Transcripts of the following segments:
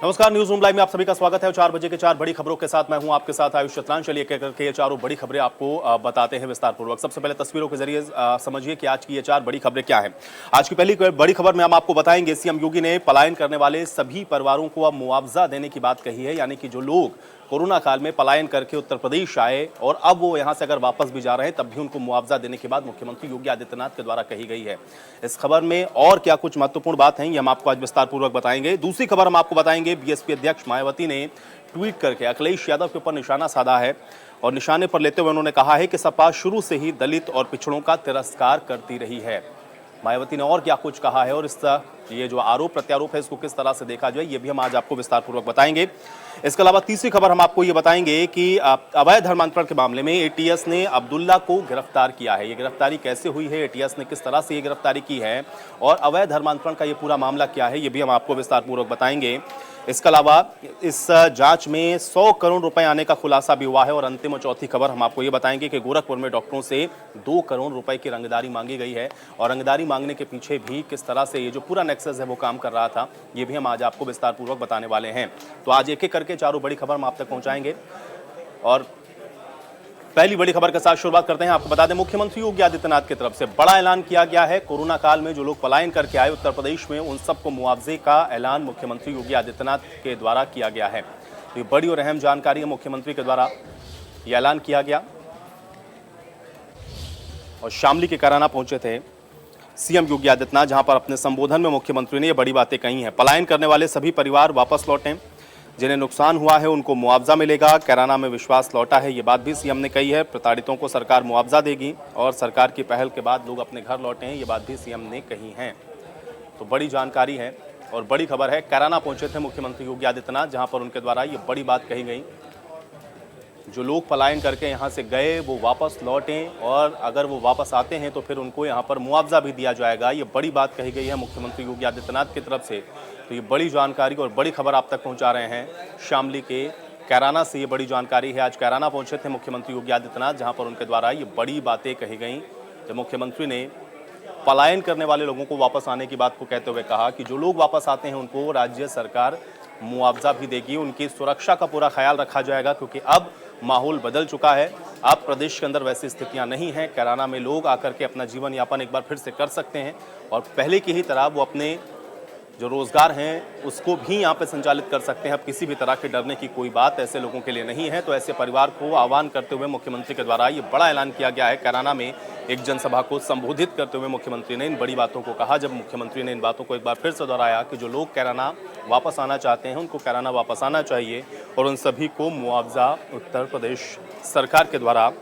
नमस्कार, news room live में आप सभी का स्वागत है। 4 बजे के 4 बड़ी खबरों के साथ मैं हूं आपके साथ आयुष चतरान। चलिए एक एक करके ये चारों बड़ी खबरें आपको बताते हैं विस्तार पूर्वक। सबसे पहले तस्वीरों के जरिए समझिए कि आज की ये 4 बड़ी खबरें क्या हैं। आज की पहली बड़ी खबर में हम आपको बताएंगे, सीएम योगी ने पलायन करने वाले सभी परिवारों को अब मुआवजा देने की बात कही है। यानी कि जो लोग कोरोना काल में पलायन करके उत्तर प्रदेश आए और अब वो यहां से अगर वापस भी जा रहे हैं तब भी उनको मुआवजा देने की बात मुख्यमंत्री योगी आदित्यनाथ के द्वारा कही गई है। इस खबर में और क्या कुछ महत्वपूर्ण बात है ये हम आपको आज विस्तार पूर्वक बताएंगे। दूसरी खबर हम आपको बताएंगे, बीएसपी अध्यक्ष मायावती ने ट्वीट करके अखिलेश यादव के ऊपर निशाना साधा है और निशाने पर लेते हुए उन्होंने कहा है कि सपा शुरू से ही दलित और पिछड़ों का तिरस्कार करती रही है। मायावती ने और क्या कुछ कहा है और ये जो आरोप प्रत्यारोप है इसको किस तरह से देखा जाए ये भी हम आज आपको विस्तार पूर्वक बताएंगे। इसके अलावा तीसरी खबर हम आपको ये बताएंगे कि अवैध धर्मांतरण के मामले में एटीएस ने अब्दुल्ला को गिरफ्तार किया है। ये गिरफ्तारी कैसे हुई है, एटीएस ने किस तरह से ये गिरफ्तारी की है और अवैध धर्मांतरण का ये पूरा मामला क्या है, ये भी हम आपको विस्तार पूर्वक बताएंगे। इसके अलावा इस जांच में 100 करोड़ रुपए आने का खुलासा भी हुआ है और अंतिम और चौथी खबर हम आपको ये बताएंगे कि गोरखपुर में डॉक्टरों से 2 करोड़ रुपए की रंगदारी मांगी गई है और रंगदारी मांगने के पीछे भी किस तरह से ये जो पूरा नेक्सस है वो काम कर रहा था, ये भी हम आज आपको विस्तार पूर्वक बताने वाले हैं। तो आज एक एक करके चारों बड़ी खबर हम आप तक पहुंचाएंगे और पहली बड़ी खबर के साथ शुरुआत करते हैं। आपको बता दें, मुख्यमंत्री योगी आदित्यनाथ की तरफ से बड़ा ऐलान किया गया है। कोरोना काल में जो लोग पलायन करके आए उत्तर प्रदेश में उन सबको मुआवजे का ऐलान मुख्यमंत्री योगी आदित्यनाथ के द्वारा किया गया है। तो ये बड़ी और अहम जानकारी है, मुख्यमंत्री के द्वारा ये ऐलान किया गया। और शामली के कराना पहुंचे थे सीएम योगी आदित्यनाथ, जहां पर अपने संबोधन में मुख्यमंत्री ने ये बड़ी बातें कही हैं। पलायन करने वाले सभी परिवार वापस लौटें, जिन्हें नुकसान हुआ है उनको मुआवजा मिलेगा। कैराना में विश्वास लौटा है, ये बात भी सीएम ने कही है। प्रताड़ितों को सरकार मुआवजा देगी और सरकार की पहल के बाद लोग अपने घर लौटे हैं, ये बात भी सीएम ने कही है। तो बड़ी जानकारी है और बड़ी खबर है। कैराना पहुंचे थे मुख्यमंत्री योगी आदित्यनाथ, जहां पर उनके द्वारा ये बड़ी बात कही गई, जो लोग पलायन करके यहाँ से गए वो वापस लौटें और अगर वो वापस आते हैं तो फिर उनको यहाँ पर मुआवजा भी दिया जाएगा। ये बड़ी बात कही गई है मुख्यमंत्री योगी आदित्यनाथ की तरफ से। तो ये बड़ी जानकारी और बड़ी खबर आप तक पहुँचा रहे हैं शामली के कैराना से। ये बड़ी जानकारी है। आज कैराना पहुँचे थे मुख्यमंत्री योगी आदित्यनाथ, जहाँ पर उनके द्वारा ये बड़ी बातें कही गई। जब मुख्यमंत्री ने पलायन करने वाले लोगों को वापस आने की बात को कहते हुए कहा कि जो लोग वापस आते हैं उनको राज्य सरकार मुआवजा भी देगी, उनकी सुरक्षा का पूरा ख्याल रखा जाएगा, क्योंकि अब माहौल बदल चुका है। अब प्रदेश के अंदर वैसी स्थितियां नहीं हैं। कैराना में लोग आकर के अपना जीवन यापन एक बार फिर से कर सकते हैं और पहले की ही तरह वो अपने जो रोजगार हैं उसको भी यहाँ पे संचालित कर सकते हैं। अब किसी भी तरह के डरने की कोई बात ऐसे लोगों के लिए नहीं है। तो ऐसे परिवार को आह्वान करते हुए मुख्यमंत्री के द्वारा ये बड़ा ऐलान किया गया है। कैराना में एक जनसभा को संबोधित करते हुए मुख्यमंत्री ने इन बड़ी बातों को कहा। जब मुख्यमंत्री ने इन बातों को एक बार फिर से दोहराया कि जो लोग कैराना वापस आना चाहते हैं उनको कैराना वापस आना चाहिए और उन सभी को मुआवजा उत्तर प्रदेश सरकार के द्वारा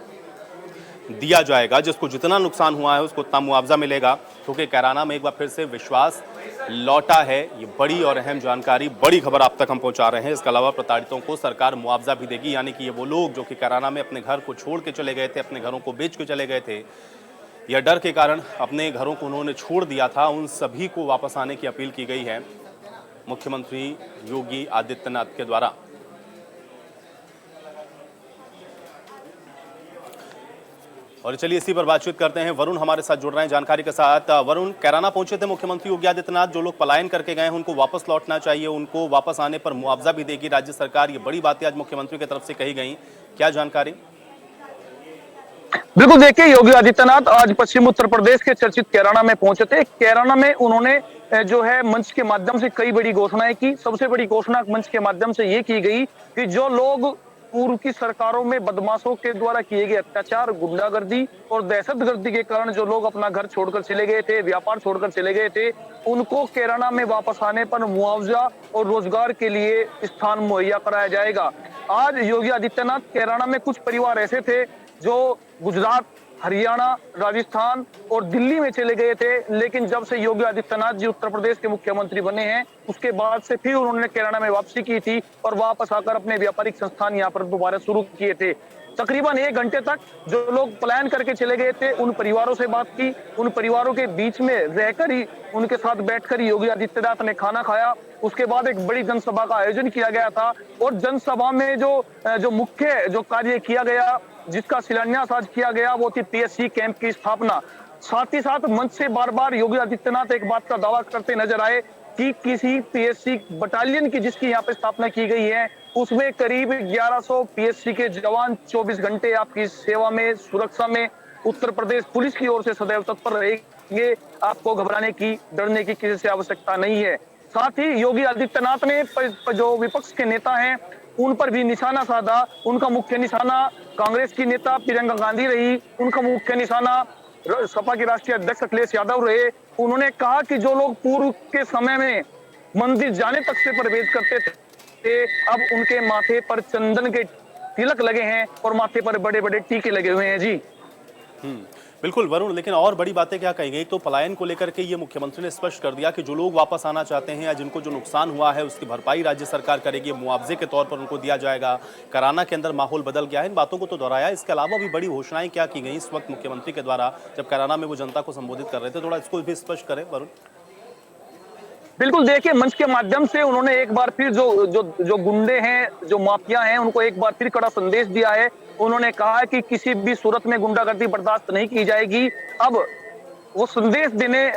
दिया जाएगा। जिसको जितना नुकसान हुआ है उसको उतना मुआवजा मिलेगा, क्योंकि कैराना में एक बार फिर से विश्वास लौटा है। ये बड़ी और अहम जानकारी, बड़ी खबर आप तक हम पहुंचा रहे हैं। इसके अलावा प्रताड़ितों को सरकार मुआवजा भी देगी, यानी कि ये वो लोग जो कि कैराना में अपने घर को छोड़ के चले गए थे, अपने घरों को बेच के चले गए थे या डर के कारण अपने घरों को उन्होंने छोड़ दिया था, उन सभी को वापस आने की अपील की गई है मुख्यमंत्री योगी आदित्यनाथ के द्वारा। और चलिए इसी पर बातचीत करते हैं। वरुण हमारे साथ जुड़ रहे हैं जानकारी के साथ। वरुण, कैराना पहुंचे थे मुख्यमंत्री योगी आदित्यनाथ, जो लोग पलायन करके गए हैं उनको वापस लौटना चाहिए, उनको वापस आने पर मुआवजा भी देगी राज्य सरकार। ये बड़ी बातें आज मुख्यमंत्री की तरफ से कही गई, क्या जानकारी? बिल्कुल, देखिए योगी आदित्यनाथ आज पश्चिम उत्तर प्रदेश के चर्चित कैराना में पहुंचे थे। कैराना में उन्होंने जो है मंच के माध्यम से कई बड़ी घोषणाएं की। सबसे बड़ी घोषणा मंच के माध्यम से ये की गई कि जो लोग पूर्व की सरकारों में बदमाशों के द्वारा किए गए अत्याचार, गुंडागर्दी और दहशतगर्दी के कारण जो लोग अपना घर छोड़कर चले गए थे, व्यापार छोड़कर चले गए थे, उनको कैराना में वापस आने पर मुआवजा और रोजगार के लिए स्थान मुहैया कराया जाएगा। आज योगी आदित्यनाथ कैराना में कुछ परिवार ऐसे थे जो गुजरात, हरियाणा, राजस्थान और दिल्ली में चले गए थे, लेकिन जब से योगी आदित्यनाथ जी उत्तर प्रदेश के मुख्यमंत्री बने हैं उसके बाद से फिर उन्होंने कैराना में वापसी की थी और वापस आकर अपने व्यापारिक संस्थान यहाँ पर दोबारा शुरू किए थे। तकरीबन 1 घंटे तक जो लोग पलायन करके चले गए थे उन परिवारों से बात की, उन परिवारों के बीच में रहकर ही उनके साथ बैठकर योगी आदित्यनाथ ने खाना खाया। उसके बाद एक बड़ी जनसभा का आयोजन किया गया था और जनसभा में जो मुख्य कार्य किया गया, जिसका शिलान्यास आज किया गया, वो थी पीएससी कैंप की स्थापना। साथ ही साथ मंच से बार बार योगी आदित्यनाथ एक बात का दावा करते नजर आए कि किसी पीएससी बटालियन की जिसकी यहाँ पे स्थापना की गई है, उसमें करीब 1100 पीएससी के जवान 24 घंटे आपकी सेवा में, सुरक्षा में उत्तर प्रदेश पुलिस की ओर से सदैव तत्पर रहेंगे। आपको घबराने की, डरने की किसी से आवश्यकता नहीं है। साथ ही योगी आदित्यनाथ ने जो विपक्ष के नेता हैं उन पर भी निशाना साधा। उनका मुख्य निशाना कांग्रेस की नेता प्रियंका गांधी रही, उनका मुख्य निशाना सपा के राष्ट्रीय अध्यक्ष अखिलेश यादव रहे। उन्होंने कहा कि जो लोग पूर्व के समय में मंदिर जाने तक से प्रवेश करते थे, अब उनके माथे पर चंदन के तिलक लगे हैं और माथे पर बड़े बड़े टीके लगे हुए हैं। जी बिल्कुल वरुण, लेकिन और बड़ी बातें क्या कही गई? तो पलायन को लेकर के ये मुख्यमंत्री ने स्पष्ट कर दिया कि जो लोग वापस आना चाहते हैं या जिनको जो नुकसान हुआ है उसकी भरपाई राज्य सरकार करेगी, मुआवजे के तौर पर उनको दिया जाएगा। कराना के अंदर माहौल बदल गया है, इन बातों को तो दोहराया। इसके अलावा भी बड़ी घोषणाएं क्या की गई इस वक्त मुख्यमंत्री के द्वारा जब कराना में वो जनता को संबोधित कर रहे थे? थोड़ा इसको भी स्पष्ट करें वरुण। बिल्कुल, देखिए मंच के माध्यम से उन्होंने एक बार फिर जो गुंडे हैं, जो माफिया हैं, उनको एक बार फिर कड़ा संदेश दिया है। उन्होंने कहा है कि किसी भी सूरत में गुंडागर्दी बर्दाश्त नहीं की जाएगी। अब वो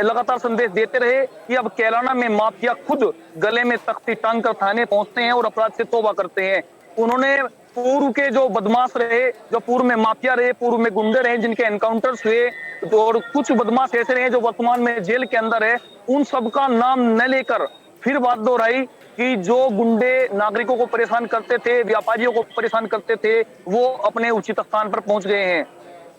लगातार संदेश देते रहे कि अब कैराना में माफिया खुद गले में तख्ती टांग कर थाने पहुंचते हैं और अपराध से तौबा करते हैं। उन्होंने पूर्व के जो बदमाश रहे, जो पूर्व में माफिया रहे, पूर्व में गुंडे रहे, जिनके एनकाउंटर्स हुए, और कुछ बदमाश ऐसे रहे जो वर्तमान में जेल के अंदर है, उन सबका नाम न लेकर फिर बात दोहराई कि जो गुंडे नागरिकों को परेशान करते थे, व्यापारियों को परेशान करते थे, वो अपने उचित स्थान पर पहुंच गए हैं।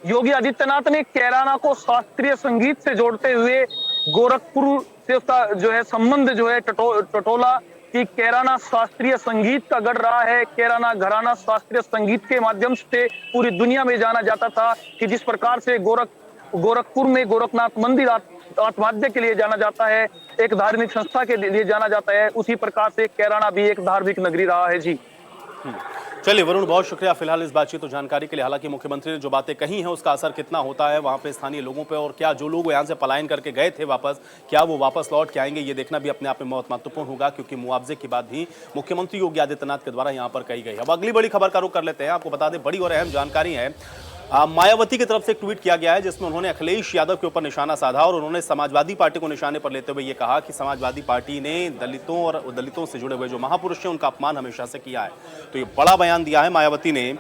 योगी आदित्यनाथ ने कैराना को शास्त्रीय संगीत से जोड़ते हुए गोरखपुर से उसका जो है संबंध जो है टटोला कि कैराना शास्त्रीय संगीत का गढ़ रहा है। कैराना घराना शास्त्रीय संगीत के माध्यम से पूरी दुनिया में जाना जाता था कि जिस प्रकार से गोरखपुर में गोरखनाथ मंदिर आत्महत्या के लिए जाना जाता है, एक धार्मिक संस्था के लिए जाना जाता है, उसी प्रकार से कैराना भी एक धार्मिक नगरी रहा है। जी चलिए वरुण, बहुत शुक्रिया फिलहाल इस बातचीत और जानकारी के लिए। हालांकि मुख्यमंत्री ने जो बातें कही हैं उसका असर कितना होता है वहां पे स्थानीय लोगों पे, और क्या जो लोग यहां से पलायन करके गए थे वापस, क्या वो वापस लौट के आएंगे, ये देखना भी अपने आप में बहुत महत्वपूर्ण होगा, क्योंकि मुआवजे की बात भी मुख्यमंत्री योगी आदित्यनाथ के द्वारा यहां पर कही गई। अब अगली बड़ी खबर का रुख कर लेते हैं। आपको बता दें, बड़ी और अहम जानकारी है, मायावती की तरफ से एक ट्वीट किया गया है जिसमें उन्होंने अखिलेश यादव के ऊपर निशाना साधा और उन्होंने समाजवादी पार्टी को निशाने पर लेते हुए ये कहा कि समाजवादी पार्टी ने दलितों से जुड़े हुए जो महापुरुष हैं उनका अपमान हमेशा से किया है। तो ये बड़ा बयान दिया है मायावती ने,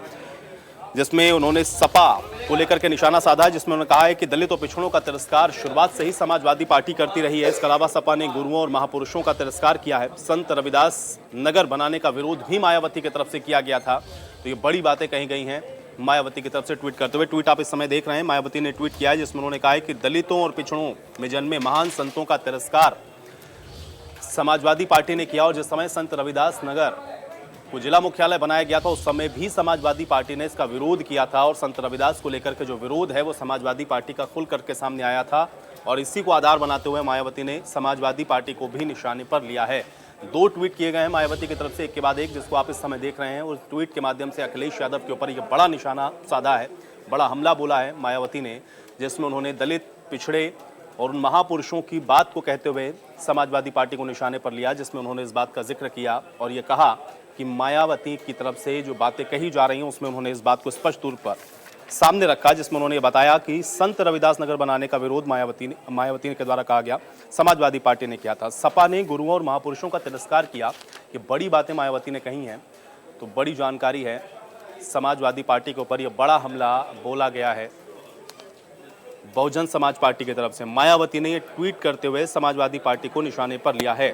जिसमें उन्होंने सपा को लेकर के निशाना साधा, जिसमें उन्होंने कहा है कि दलित और पिछड़ों का तिरस्कार शुरुआत से ही समाजवादी पार्टी करती रही है। इसके अलावा सपा ने गुरुओं और महापुरुषों का तिरस्कार किया है। संत रविदास नगर बनाने का विरोध भी मायावती की तरफ से किया गया था। तो ये बड़ी बातें कही गई हैं मायावती की तरफ से ट्वीट करते हुए। ट्वीट आप इस समय देख रहे हैं, मायावती ने ट्वीट किया है जिसमें उन्होंने कहा है कि दलितों और पिछड़ों में जन्मे महान संतों का तिरस्कार समाजवादी पार्टी ने किया, और जिस समय संत रविदास नगर को जिला मुख्यालय बनाया गया था उस समय भी समाजवादी पार्टी ने इसका विरोध किया था, और संत रविदास को लेकर के जो विरोध है वो समाजवादी पार्टी का खुल करके सामने आया था, और इसी को आधार बनाते हुए मायावती ने समाजवादी पार्टी को भी निशाने पर लिया है। 2 ट्वीट किए गए हैं मायावती की तरफ से, एक के बाद एक, जिसको आप इस समय देख रहे हैं। उस ट्वीट के माध्यम से अखिलेश यादव के ऊपर यह बड़ा निशाना साधा है, बड़ा हमला बोला है मायावती ने, जिसमें उन्होंने दलित, पिछड़े और उन महापुरुषों की बात को कहते हुए समाजवादी पार्टी को निशाने पर लिया, जिसमें उन्होंने इस बात का जिक्र किया और ये कहा कि मायावती की तरफ से जो बातें कही जा रही हैं उसमें उन्होंने इस बात को स्पष्ट तौर पर सामने रखा, जिसमें उन्होंने बताया कि संत रविदास नगर बनाने का विरोध मायावती के द्वारा कहा गया, समाजवादी पार्टी ने किया था। सपा ने गुरुओं और महापुरुषों का तिरस्कार किया। ये बड़ी बातें मायावती ने कही हैं, तो बड़ी जानकारी है। समाजवादी पार्टी के ऊपर यह बड़ा हमला बोला गया है बहुजन समाज पार्टी की तरफ से। मायावती ने यह ट्वीट करते हुए समाजवादी पार्टी को निशाने पर लिया है।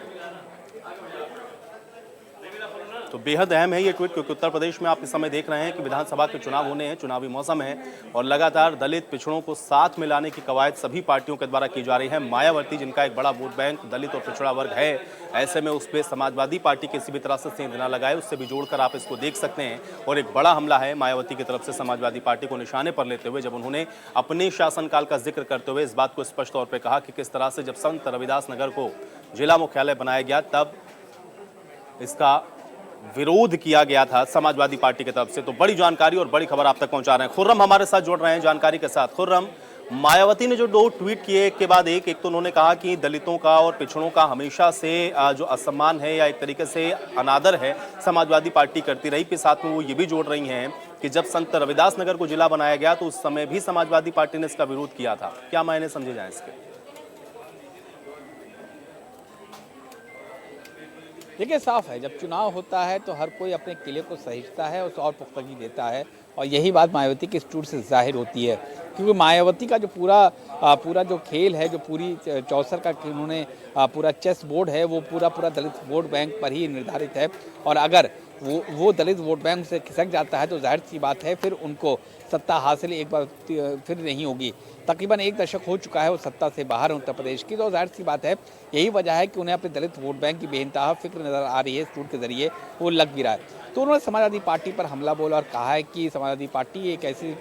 तो बेहद अहम है ये ट्वीट, क्योंकि उत्तर प्रदेश में आप इस समय देख रहे हैं कि विधानसभा के चुनाव होने हैं, चुनावी मौसम है, और लगातार दलित पिछड़ों को साथ मिलाने की कवायद सभी पार्टियों के द्वारा की जा रही है। मायावती, जिनका एक बड़ा वोट बैंक दलित और पिछड़ा वर्ग है, ऐसे में उस पर समाजवादी पार्टी किसी भी तरह से सेंध ना लगाए, उससे भी जोड़कर आप इसको देख सकते हैं। और एक बड़ा हमला है मायावती की तरफ से समाजवादी पार्टी को निशाने पर लेते हुए, जब उन्होंने अपने शासनकाल का जिक्र करते हुए इस बात को स्पष्ट तौर पर कहा कि किस तरह से जब संत रविदास नगर को जिला मुख्यालय बनाया गया तब इसका विरोध किया गया था समाजवादी पार्टी की तरफ से। तो बड़ी जानकारी और बड़ी खबर आप तक पहुंचा रहे हैं। खुर्रम हमारे साथ जुड़ रहे हैं जानकारी के साथ। खुर्रम, मायावती ने जो 2 ट्वीट किए एक के बाद एक तो उन्होंने कहा कि दलितों का और पिछड़ों का हमेशा से जो असम्मान है या एक तरीके से अनादर है समाजवादी पार्टी करती रही, के साथ में वो ये भी जोड़ रही हैं कि जब संत रविदास नगर को जिला बनाया गया तो उस समय भी समाजवादी पार्टी ने इसका विरोध किया था। क्या मायने समझे जाए इसके? देखिए साफ है, जब चुनाव होता है तो हर कोई अपने किले को सहेजता है, उसे और पुख्तगी देता है और यही बात मायावती के इस टूर से जाहिर होती है। क्योंकि मायावती का जो पूरा जो खेल है, जो पूरी चौसर का उन्होंने पूरा चेस बोर्ड है, वो पूरा दलित वोट बैंक पर ही निर्धारित है। और अगर वो दलित वोट बैंक से खिसक जाता है तो जाहिर सी बात है फिर उनको सत्ता हासिल एक बार फिर नहीं होगी। तकरीबन 1 दशक हो चुका है वो सत्ता से बाहर उत्तर प्रदेश की, तो जाहिर सी बात है यही वजह है कि उन्हें अपने दलित वोट बैंक की बेइंतहा फिक्र नज़र आ रही है। इस टूर के जरिए वो लग भी रहा है। तो उन्होंने समाजवादी पार्टी पर हमला बोला और कहा है कि समाजवादी पार्टी एक ऐसी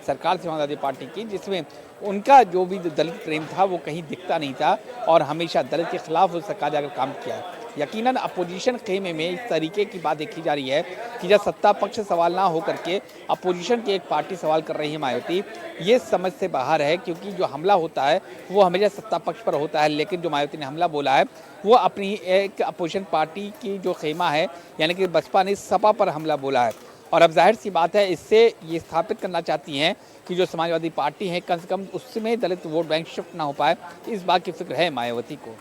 सरकार समाजवादी पार्टी की जिसमें उनका जो भी दलित प्रेम था वो कहीं दिखता नहीं था और हमेशा दलित के खिलाफ उस सरकार ने अगर काम किया है। यकीनन अपोजिशन खेमे में इस तरीके की बात देखी जा रही है कि जब सत्ता पक्ष सवाल ना हो करके अपोजिशन की एक पार्टी सवाल कर रही है मायावती, ये समझ से बाहर है। क्योंकि जो हमला होता है वो हमेशा सत्ता पक्ष पर होता है, लेकिन जो मायावती ने हमला बोला है वो अपनी एक अपोजिशन पार्टी की जो खेमा है यानी कि बसपा ने सपा पर हमला बोला है। और अब जाहिर सी बात है इससे ये स्थापित करना चाहती हैं कि जो समाजवादी पार्टी है कम से कम उसमें दलित वोट बैंक शिफ्ट ना हो पाए, इस बात की फिक्र है मायावती को।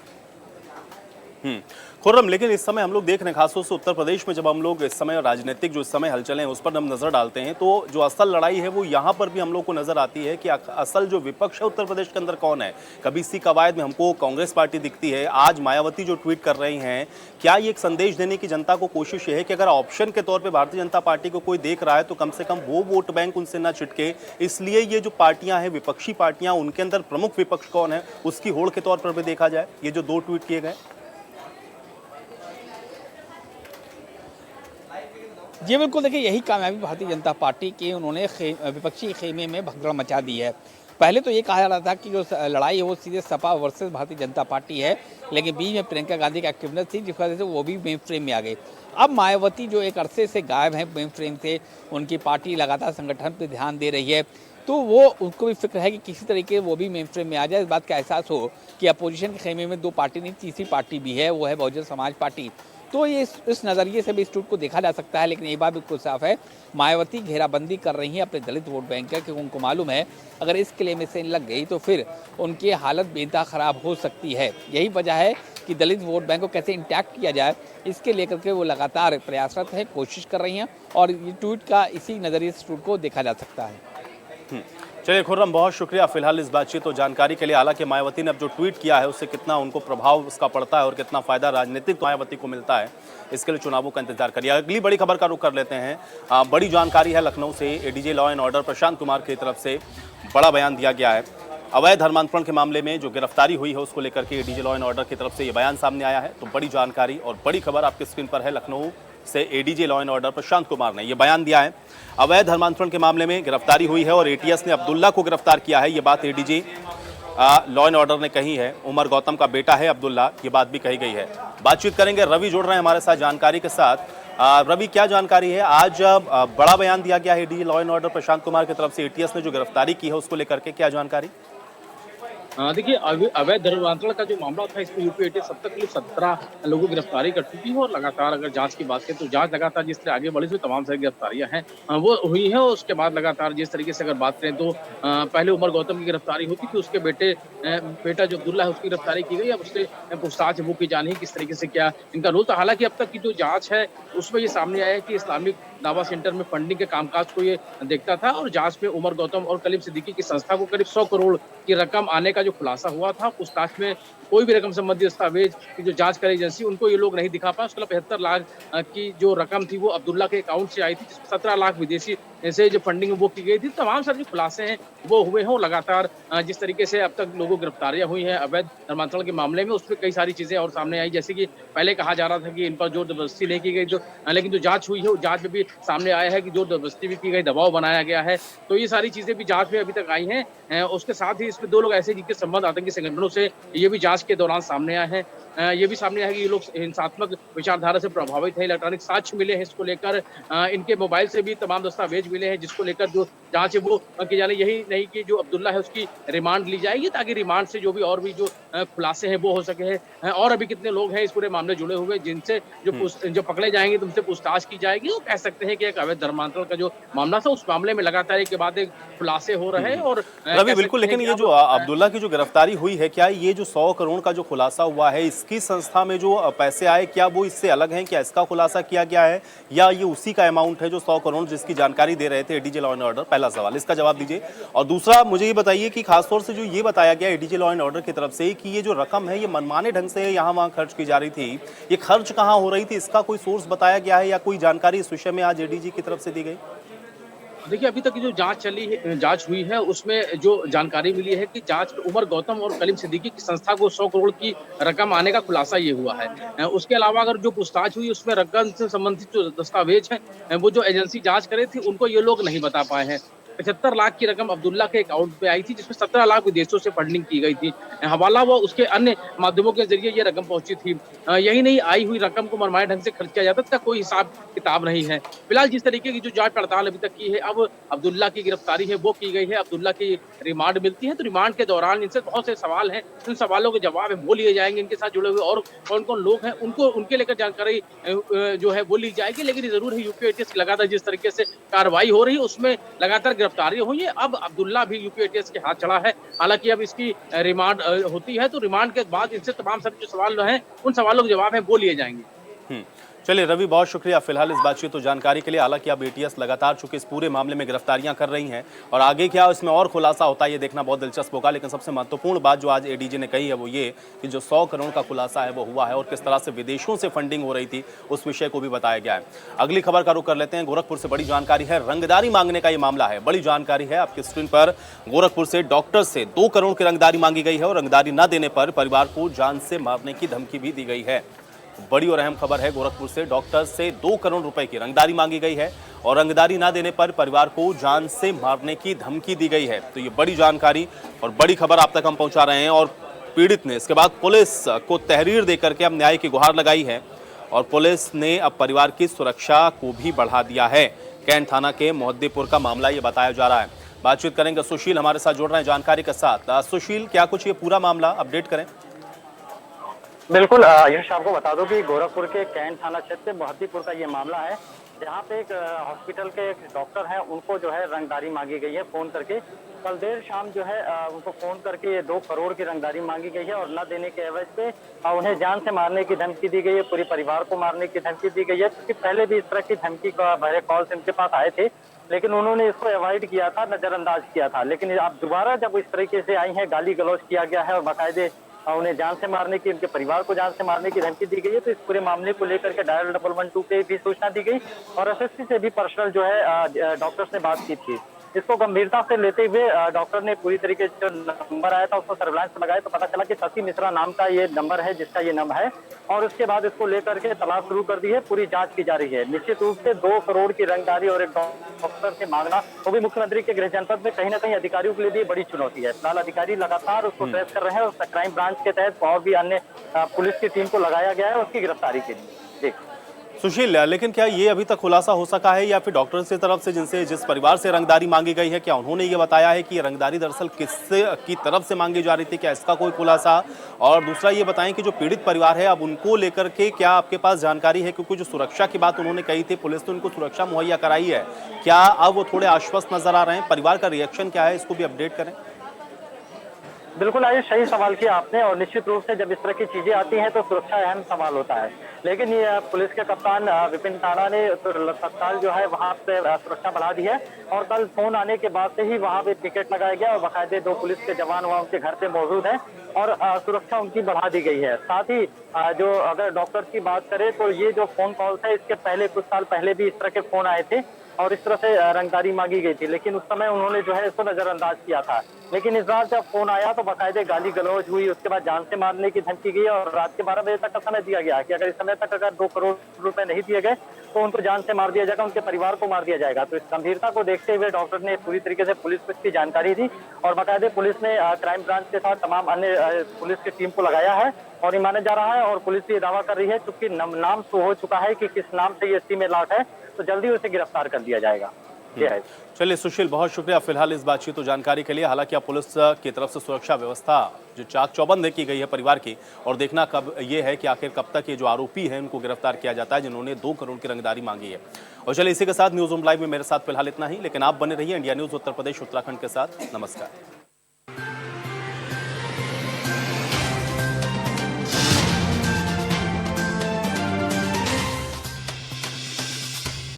खुर्रम, लेकिन इस समय हम लोग देख रहे हैं खासतौर से उत्तर प्रदेश में, जब हम लोग इस समय राजनीतिक जो इस समय हलचलें हैं उस पर हम नजर डालते हैं तो जो असल लड़ाई है वो यहाँ पर भी हम लोग को नजर आती है कि असल जो विपक्ष है उत्तर प्रदेश के अंदर कौन है। कभी इसी कवायद में हमको कांग्रेस पार्टी दिखती है, आज मायावती जो ट्वीट कर रही हैं, क्या ये एक संदेश देने की जनता को कोशिश है कि अगर ऑप्शन के तौर पर भारतीय जनता पार्टी को कोई देख रहा है तो कम से कम वो वोट बैंक उनसे ना छिटके, इसलिए ये जो पार्टियां हैं विपक्षी पार्टियां उनके अंदर प्रमुख विपक्ष कौन है उसकी होड़ के तौर पर भी देखा जाए, ये जो 2 ट्वीट किए गए? जी बिल्कुल, देखिए यही कामयाबी भारतीय जनता पार्टी की, उन्होंने विपक्षी खेमे में भगदड़ मचा दी है। पहले तो ये कहा जा रहा था कि जो लड़ाई है वो सीधे सपा वर्सेस भारतीय जनता पार्टी है, लेकिन बीच में प्रियंका गांधी की एक्टिवनेस थी जिस वजह से वो भी मेन फ्रेम में आ गई। अब मायावती जो एक अरसे से गायब है मेन फ्रेम से, उनकी पार्टी लगातार संगठन पर ध्यान दे रही है, तो वो उनको भी फिक्र है कि किसी तरीके वो भी मेन फ्रेम में आ जाए, इस बात का एहसास हो कि अपोजिशन के खेमे में 2 पार्टी नहीं, तीसरी पार्टी भी है, वो है बहुजन समाज पार्टी। तो ये इस नज़रिए से भी इस टूट को देखा जा सकता है। लेकिन ये बात बिल्कुल साफ है, मायावती घेराबंदी कर रही हैं अपने दलित वोट बैंक का, क्योंकि उनको मालूम है अगर इस किले में से लग गई तो फिर उनकी हालत बेइंतहा ख़राब हो सकती है। यही वजह है कि दलित वोट बैंक को कैसे इंटैक्ट किया जाए इसके लेकर के वो लगातार प्रयासरत है, कोशिश कर रही हैं और ये ट्वीट का इसी नज़रिए से टूट को देखा जा सकता है। चलिए खुर्रम, बहुत शुक्रिया फिलहाल इस बातचीत और जानकारी के लिए। हालांकि मायावती ने अब जो ट्वीट किया है उससे कितना उनको प्रभाव उसका पड़ता है और कितना फायदा राजनीतिक मायावती को मिलता है, इसके लिए चुनावों का इंतजार करिए। अगली बड़ी खबर का रुख कर लेते हैं। बड़ी जानकारी है लखनऊ से, ADJ law and order Prashant Kumar की तरफ से बड़ा बयान दिया गया है। अवैध धर्मांतरण के मामले में जो गिरफ्तारी हुई है उसको लेकर के एडीजे लॉ एंड ऑर्डर की तरफ से ये बयान सामने आया है। तो बड़ी जानकारी और बड़ी खबर आपके स्क्रीन पर है। लखनऊ से ADJ law and order Prashant Kumar ने यह बयान दिया है। अवैध धर्मांतरण के मामले में गिरफ्तारी हुई है और एटीएस ने अब्दुल्ला को गिरफ्तार किया है। ये बात एडीजे लॉ एंड ऑर्डर ने कही है। उमर गौतम का बेटा है अब्दुल्ला, ये बात भी कही गई है। बातचीत करेंगे, रवि जुड़ रहे हैं हमारे साथ जानकारी के साथ। रवि, क्या जानकारी है? आज बड़ा बयान दिया गया है ADJ law and order Prashant Kumar की तरफ से, एटीएस ने जो गिरफ्तारी की है उसको लेकर के क्या जानकारी? देखिए, अवैध धर्मांतरण का जो मामला था इसमें यूपी एटीएस अब तक करीब 17 लोगों की गिरफ्तारी कर चुकी है और लगातार अगर जांच की बात करें तो जांच लगातार जिस तरह आगे बढ़ी, तमाम सारी गिरफ्तारियां हैं वो हुई है। और उसके बाद लगातार जिस तरीके से अगर बात करें तो पहले उमर गौतम की गिरफ्तारी होती थी, उसके बेटा जो अब्दुल्ला है उसकी गिरफ्तारी की गई। अब उससे पूछताछ वो की जानी है किस तरीके से क्या इनका रोल था। हालांकि अब तक की जो जांच है उसमें ये सामने आया है कि इस्लामिक दावा सेंटर में फंडिंग के कामकाज को ये देखता था और जांच में उमर गौतम और कलीम सिद्दीकी की संस्था को करीब 100 करोड़ की रकम आने का जो खुलासा हुआ था। पूछताछ में कोई भी रकम संबंधी दस्तावेज की जो जांच करी एजेंसी उनको ये लोग नहीं दिखा पाए। उसके अलावा 75 लाख की जो रकम थी वो अब्दुल्ला के अकाउंट से आई थी, जिसमें 17 लाख विदेशी से जो फंडिंग वो की गई थी। तमाम सारे जो खुलासे हैं वो हुए हैं और लगातार जिस तरीके से अब तक लोगों की गिरफ्तारियां हुई हैं अवैध धर्मांतरण के मामले में, उसमें कई सारी चीजें और सामने आई। जैसे कि पहले कहा जा रहा था कि इन पर जोर जबरदस्ती नहीं की गई, लेकिन जो जांच हुई है उस जांच में भी सामने आया है कि जोर जबरदस्ती भी की गई, दबाव बनाया गया है। तो ये सारी चीजें भी जांच में अभी तक आई हैं। उसके साथ ही इसमें 2 लोग ऐसे जिनके संबंध आतंकी संगठनों से ये भी जांच के दौरान सामने आए हैं। ये भी सामने आया कि ये लोग हिंसात्मक विचारधारा से प्रभावित हैं। इलेक्ट्रॉनिक साक्ष्य मिले हैं इसको लेकर, इनके मोबाइल से भी तमाम दस्तावेज मिले हैं जिसको लेकर जो जांच है वो की जाने। यही नहीं कि जो अब्दुल्ला है उसकी रिमांड ली जाएगी ताकि रिमांड से जो भी और भी जो खुलासे हैं वो हो सके हैं। और अभी कितने लोग हैं इस पूरे मामले जुड़े हुए जिनसे जो पकड़े जाएंगे तो उनसे पूछताछ की जाएगी। वो कह सकते हैं कि एक अवैध धर्मांतरण का जो मामला था उस मामले में लगातार एक के बाद एक खुलासे हो रहे हैं। और रवि बिल्कुल, लेकिन ये जो अब्दुल्ला की जो गिरफ्तारी हुई है, क्या ये जो 100 करोड़ का जो खुलासा हुआ है उसकी संस्था में जो पैसे आए क्या वो इससे अलग हैं, क्या इसका खुलासा किया गया है या ये उसी का अमाउंट है जो 100 करोड़ जिसकी जानकारी दे रहे थे एडीजी लॉ एंड ऑर्डर? पहला सवाल, इसका जवाब दीजिए। और दूसरा मुझे ये बताइए कि खासतौर से जो ये बताया गया एडीजी लॉ एंड ऑर्डर की तरफ से कि ये जो रकम है ये मनमाने ढंग से यहाँ वहाँ खर्च की जा रही थी, ये खर्च कहाँ हो रही थी, इसका कोई सोर्स बताया गया है या कोई जानकारी इस विषय में आज एडीजी की तरफ से दी गई? देखिए, अभी तक की जो जांच हुई है उसमें जो जानकारी मिली है कि जांच में उमर गौतम और कलीम सिद्दीकी की संस्था को 100 करोड़ की रकम आने का खुलासा ये हुआ है। उसके अलावा अगर जो पूछताछ हुई उसमें रकम से संबंधित जो दस्तावेज हैं वो जो एजेंसी जांच करे थी उनको ये लोग नहीं बता पाए हैं। 75 लाख की रकम अब्दुल्ला के अकाउंट पे आई थी जिसमें 17 लाख विदेशों से फंडिंग की गई थी। हवाला व उसके अन्य माध्यमों के जरिए ये रकम पहुंची थी। यही नहीं, आई हुई रकम को मनमाने ढंग से खर्च किया जाता, इसका कोई हिसाब किताब नहीं है। फिलहाल जिस तरीके की जो जांच पड़ताल अभी तक की है, अब अब्दुल्ला की गिरफ्तारी है वो की गई है, अब्दुल्ला की रिमांड मिलती है, तो रिमांड के दौरान इनसे बहुत से सवाल हैं, उन सवालों के जवाब है वो लिए जाएंगे। इनके साथ जुड़े हुए और कौन कौन लोग हैं उनको उनके लेकर जानकारी जो है वो ली जाएगी। लेकिन जरूर है यूपी एटीएस की लगातार जिस तरीके से कार्रवाई हो रही है उसमें लगातार गिरफ्तारी हुई है। अब अब्दुल्ला भी यूपी एटीएस के हाथ चढ़ा है। हालांकि अब इसकी रिमांड होती है तो रिमांड के बाद इनसे तमाम सभी जो सवाल हैं उन सवालों के जवाब हैं वो लिए जाएंगे। चलिए रवि, बहुत शुक्रिया फिलहाल इस बातचीत और जानकारी के लिए। हालांकि अब एटीएस लगातार चूंकि इस पूरे मामले में गिरफ्तारियां कर रही हैं और आगे क्या इसमें और खुलासा होता है ये देखना बहुत दिलचस्प होगा। लेकिन सबसे महत्वपूर्ण बात जो आज एडीजी ने कही है वो ये कि जो 100 करोड़ का खुलासा है वो हुआ है और किस तरह से विदेशों से फंडिंग हो रही थी उस विषय को भी बताया गया है। अगली खबर का रुख कर लेते हैं। गोरखपुर से बड़ी जानकारी है, रंगदारी मांगने का ये मामला है। बड़ी जानकारी है आपकी स्क्रीन पर। गोरखपुर से डॉक्टर से 2 करोड़ की रंगदारी मांगी गई है और रंगदारी न देने पर परिवार को जान से मारने की धमकी भी दी गई है। बड़ी और अहम खबर है, गोरखपुर से डॉक्टर से 2 करोड़ रुपए की रंगदारी मांगी गई है और रंगदारी ना देने पर परिवार को जान से मारने की धमकी दी गई है। तो ये बड़ी जानकारी और बड़ी खबर आप तक हम पहुंचा रहे हैं। और पीड़ित ने इसके बाद पुलिस को तहरीर देकर के अब न्याय की गुहार लगाई है और पुलिस ने अब परिवार की सुरक्षा को भी बढ़ा दिया है। कैंट थाना के मोहद्दीपुर का मामला ये बताया जा रहा है। बातचीत करेंगे, सुशील हमारे साथ जुड़ रहे हैं जानकारी के साथ। सुशील, क्या कुछ ये पूरा मामला अपडेट करें? बिल्कुल, यश आपको बता दूं कि गोरखपुर के कैंट थाना क्षेत्र से मोहद्दीपुर का ये मामला है, जहां पे एक हॉस्पिटल के एक डॉक्टर हैं, उनको जो है रंगदारी मांगी गई है फोन करके। कल देर शाम जो है उनको फोन करके ये 2 करोड़ की रंगदारी मांगी गई है और न देने के एवज पे उन्हें जान से मारने की धमकी दी गई है, पूरे परिवार को मारने की धमकी दी गई है। क्योंकि पहले भी इस तरह की धमकी का भरे कॉल्स इनके पास आए थे, लेकिन उन्होंने इसको अवॉइड किया था, नजरअंदाज किया था। लेकिन अब दोबारा जब इस तरीके से आई है, गाली गलौज किया गया है और बाकायदे उन्हें जान से मारने की, उनके परिवार को जान से मारने की धमकी दी गई है, तो इस पूरे मामले को लेकर के डायल 112 पे भी सूचना दी गई और एसएसपी से भी पर्सनल जो है डॉक्टर्स ने बात की थी। इसको गंभीरता से लेते हुए डॉक्टर ने पूरी तरीके से जो नंबर आया था उसको सर्विलांस में लगाया तो पता चला कि शशि मिश्रा नाम का ये नंबर है जिसका ये नंबर है और उसके बाद इसको लेकर के तलाश शुरू कर दी है, पूरी जांच की जा रही है। निश्चित रूप से 2 करोड़ की रंगदारी और एक डॉक्टर से मांगना वो भी मुख्यमंत्री के गृह जनपद में कहीं ना कहीं अधिकारियों के लिए भी बड़ी चुनौती है। फिलहाल अधिकारी लगातार उसको ट्रेस कर रहे हैं और क्राइम ब्रांच के तहत और भी अन्य पुलिस की टीम को लगाया गया है उसकी गिरफ्तारी के लिए। जी सुशील, लेकिन क्या ये अभी तक खुलासा हो सका है या फिर डॉक्टर की तरफ से जिस परिवार से रंगदारी मांगी गई है, क्या उन्होंने ये बताया है कि ये रंगदारी दरअसल किससे की तरफ से मांगी जा रही थी? क्या इसका कोई खुलासा? और दूसरा ये बताएं कि जो पीड़ित परिवार है अब उनको लेकर के क्या आपके पास जानकारी है? क्योंकि जो सुरक्षा की बात उन्होंने कही थी, पुलिस ने उनको सुरक्षा मुहैया कराई है, क्या अब वो थोड़े आश्वस्त नजर आ रहे हैं? परिवार का रिएक्शन क्या है, इसको भी अपडेट करें। बिल्कुल, आइए, सही सवाल किया आपने और निश्चित रूप से जब इस तरह की चीजें आती हैं तो सुरक्षा अहम सवाल होता है। लेकिन ये पुलिस के कप्तान विपिन टाणा ने तो तत्काल जो है वहां पे सुरक्षा बढ़ा दी है और कल फोन आने के बाद से ही वहां पे टिकट लगाया गया और बाकायदे 2 पुलिस के जवान वहां उनके घर पे मौजूद है और सुरक्षा उनकी बढ़ा दी गई है। साथ ही जो अगर डॉक्टर की बात करें तो ये जो फोन कॉल्स है इसके पहले कुछ साल पहले भी इस तरह के फोन आए थे और इस तरह से रंगदारी मांगी गई थी, लेकिन उस समय उन्होंने जो है इसको नजरअंदाज किया था। लेकिन इस बार जब फोन आया तो बाकायदे गाली गलौज हुई, उसके बाद जान से मारने की धमकी गई और रात के 12 बजे तक का समय दिया गया कि अगर इस समय तक अगर 2 करोड़ रुपए नहीं दिए गए तो उनको जान से मार दिया जाएगा, उनके परिवार को मार दिया जाएगा। तो इस गंभीरता को देखते हुए डॉक्टर ने पूरी तरीके से पुलिस को इसकी जानकारी दी और बाकायदे पुलिस ने क्राइम ब्रांच के साथ तमाम अन्य पुलिस की टीम को लगाया है और ये माना जा रहा है और पुलिस ये दावा कर रही है क्योंकि नाम तो हो चुका है कि किस नाम से ये स्कीम में लॉट है तो जल्दी उसे गिरफ्तार कर दिया जाएगा। चलिए सुशील, बहुत शुक्रिया फिलहाल इस बातचीत और जानकारी के लिए। हालांकि अब पुलिस की तरफ से सुरक्षा व्यवस्था जो चाक चौबंद की गई है परिवार की और देखना कब ये है कि आखिर कब तक ये जो आरोपी हैं उनको गिरफ्तार किया जाता है जिन्होंने 2 करोड़ की रंगदारी मांगी है। और चलिए इसी के साथ न्यूज़ रूम लाइव में मेरे साथ फिलहाल इतना ही, लेकिन आप बने रहिए इंडिया न्यूज़ उत्तर प्रदेश उत्तराखंड के साथ। नमस्कार।